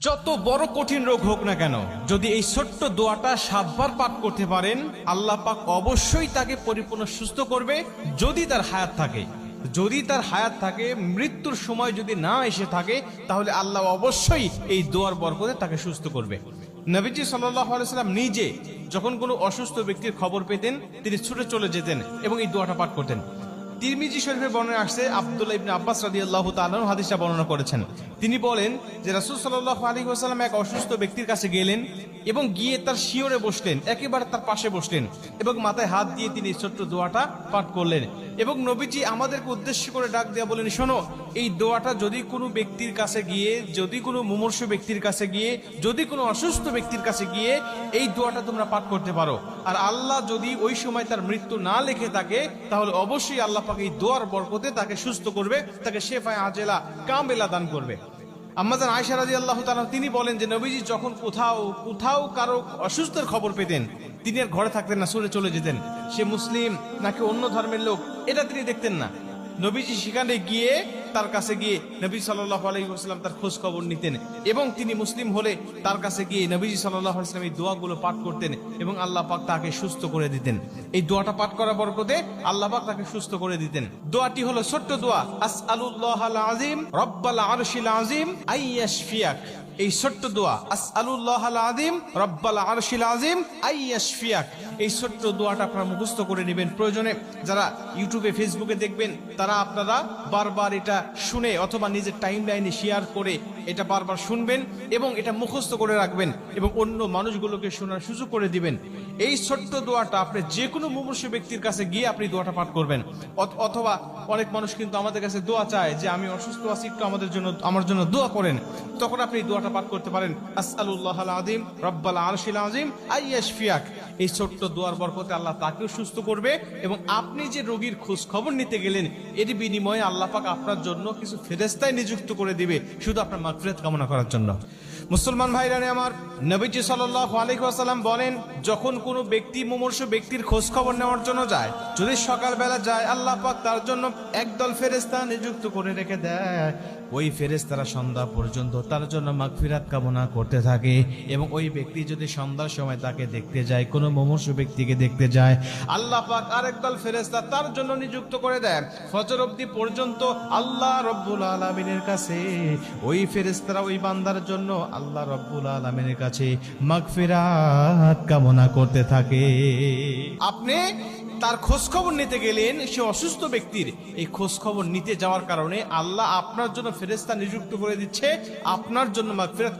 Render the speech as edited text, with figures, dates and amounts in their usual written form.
যত বড় কঠিন রোগ হোক না কেন, যদি এই ছোট্ট দোয়াটা 7 বার পাঠ করতে পারেন, আল্লাহ পাক অবশ্যই তাকে পরিপূর্ণ সুস্থ করবে। যদি তার হায়াত থাকে, যদি তার হায়াত থাকে, মৃত্যুর সময় যদি না এসে থাকে, তাহলে আল্লাহ অবশ্যই এই দোয়ার বরকতে তাকে সুস্থ করবে। নবীজি সাল্লাল্লাহু আলাইহি সাল্লাম নিজে যখন কোনো অসুস্থ ব্যক্তির খবর পেতেন, তিনি ছুটে চলে যেতেন এবং এই দোয়াটা পাঠ করতেন। তিরমিজি শরীফের বর্ণনা আসছে, আব্দুল্লাহ ইবনে আব্বাস রাদিয়াল্লাহু তাআলা হাদিসটা বর্ণনা করেছেন। তিনি বলেন যে রাসূল সাল্লাল্লাহু আলাইহি ওয়াসাল্লাম এক অসুস্থ ব্যক্তির কাছে গেলেন এবং গিয়ে তার শিয়রে বসলেন, একেবারে তার পাশে বসলেন এবং মাথায় হাত দিয়ে তিনি ছোট্ট দোয়াটা পাঠ করলেন। এবং নবীজি আমাদেরকে উদ্দেশ্য করে ডাক দিয়ে বলেন, শোনো, এই দোয়াটা যদি কোনো ব্যক্তির কাছে গিয়ে, যদি কোনো মুমূর্ষু ব্যক্তির কাছে গিয়ে, যদি কোনো অসুস্থ ব্যক্তির কাছে গিয়ে এই দোয়াটা তোমরা পাঠ করতে পারো, আর আল্লাহ যদি ওই সময় তার মৃত্যু না লিখে থাকে, তাহলে অবশ্যই আল্লাহ পাক এই দোয়ার বরকতে তাকে সুস্থ করবে, তাকে শেফায়ে আজেলা কামেলা দান করবে। আম্মাজান আয়েশা রাদিয়াল্লাহু তাআলা তিনি বলেন যে নবীজি যখন কোথাও কারো অসুস্থের খবর পেতেন, তিনি আর ঘরে থাকতেন না, সরে চলে যেতেন। সে মুসলিম নাকি অন্য ধর্মের লোক, এটা তিনি দেখতেন না। নবীজি সেখানে গিয়ে, তার কাছে গিয়ে নবী সাল্লাল্লাহু আলাইহি ওয়াসাল্লাম তার খোঁজ খবর নিতেন এবং তিনি মুসলিম হলে তার কাছে গিয়ে নবীজি সাল্লাল্লাহু আলাইহি ওয়াসাল্লাম এই দোয়াগুলো পাঠ করতেন এবং আল্লাহ পাক তাকে সুস্থ করে দিতেন। এই দোয়াটা পাঠ করার বরকতে আল্লাহ পাক তাকে সুস্থ করে দিতেন। দোয়াটি হলো ছোট্ট দোয়া, আসআলুল্লাহাল আযীম রব্বাল আরশিল আযীম আইয়াশফিয়াক। এই ছোট্ট দোয়া, আসআলুল্লাহাল আযীম রব্বাল আরশিল আযীম আইয়াশফিয়াক, এই ছোট্ট দোয়াটা আপনারা মুখস্থ করে নেবেন। প্রয়োজনে যারা ইউটিউবে ফেসবুকে দেখবেন, তারা আপনারা বারবার এটা শুনে অথবা নিজের টাইম লাইনে শেয়ার করে এটা বারবার শুনবেন এবং এটা মুখস্থ করে রাখবেন এবং অন্য মানুষগুলোকে শোনার সুযোগ করে দিবেন। এই ছোট্ট দোয়াটা আপনি যে কোনো মুমূর্ষু ব্যক্তির কাছে গিয়ে আপনি দোয়াটা পাঠ করবেন। অথবা অনেক মানুষ কিন্তু আমাদের কাছে দোয়া চায় যে আমি অসুস্থ আছি, একটু আমার জন্য দোয়া করেন। তখন আপনি দোয়াটা পাঠ করতে পারেন, আসআলুল্লাহাল আযীম রব্বাল আরশিল আযীম আইয়াশফিয়াক। এই ছোট্ট দোয়ার বরকতে আল্লাহ তাকেও সুস্থ করবে এবং আপনি যে রোগীর খোঁজ খবর নিতে গেলেন, এর বিনিময়ে আল্লাহ পাক আপনার জন্য কিছু ফেরেশতায় নিযুক্ত করে দিবে, শুধু আপনার মাগফিরাত কামনা করার জন্য। মুসলমান ভাইরানে আমার, নবীজি সাল্লাল্লাহু আলাইহি ওয়াসাল্লাম বলেন, যখন কোনো ব্যক্তি মুমূর্ষু ব্যক্তির খোঁজ খবর নেওয়ার জন্য যায়, যদি সকালবেলা যায়, আল্লাহ পাক তার জন্য একদল ফেরেশতা নিযুক্ত করে রেখে দেয়। ওই ফেরেশতারা সন্ধ্যা পর্যন্ত তার জন্য মাগফিরাত কামনা করতে থাকে এবং ওই ব্যক্তি যদি সন্ধ্যার সময় তাকে দেখতে যায়, কোনো মুমূর্ষু ব্যক্তিকে দেখতে যায়, আল্লাহ পাক আরেকদল ফেরেশতা তার জন্য নিযুক্ত করে দেয়। ফজর অবধি পর্যন্ত আল্লাহ রব্বুল আলামিনের কাছে ওই ফেরেশতারা ওই বান্দার জন্য আল্লাহ রব্বুল আলামিনের কাছে মাগফিরাত কামনা করতে থাকে। আপনি তার খোঁজ খবর নিতে গেলেন, সে অসুস্থ ব্যক্তির, এই খোঁজ খবর নিতে যাওয়ার কারণে আল্লাহ আপনার জন্য ফেরেশতা নিযুক্ত করে দিচ্ছে, আপনার জন্য মাগফিরাত